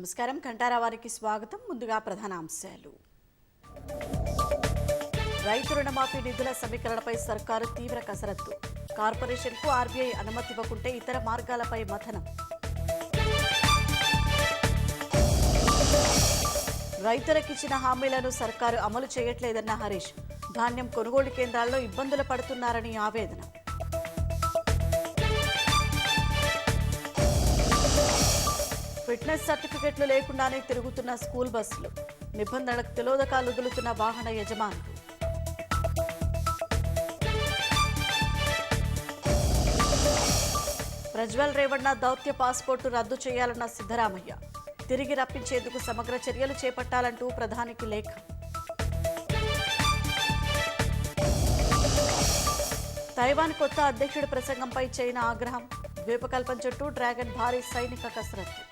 నమస్కారం. కంటారా వారికి స్వాగతం. ముందుగా ప్రధాన అంశాలు. రైతు రుణమాఫీ నిధుల సమీకరణపై సర్కారు తీవ్ర కసరత్తు. కార్పొరేషన్కు ఆర్బీఐ అనుమతి ఇవ్వకుంటే ఇతర మార్గాలపై మథనం. రైతులకిచ్చిన హామీలను సర్కారు అమలు చేయట్లేదన్న హరీష్. ధాన్యం కొనుగోలు కేంద్రాల్లో ఇబ్బందులు పడుతున్నారని ఆవేదన. ఫిట్నెస్ సర్టిఫికెట్లు లేకుండానే తిరుగుతున్న స్కూల్ బస్సులు. నిబంధనలకు తిలోదకాలు వదులుతున్న వాహన యజమానులు. ప్రజ్వల్ రేవణ్ణ దౌత్య పాస్పోర్టు రద్దు చేయాలన్న సిద్ధరామయ్య. తిరిగి రప్పించేందుకు సమగ్ర చర్యలు చేపట్టాలంటూ ప్రధానికి లేఖ. తైవాన్ కొత్త అధ్యక్షుడి ప్రసంగంపై చైనా ఆగ్రహం. ద్వీపకల్పం చుట్టూ డ్రాగన్ భారీ సైనిక కసరత్తు.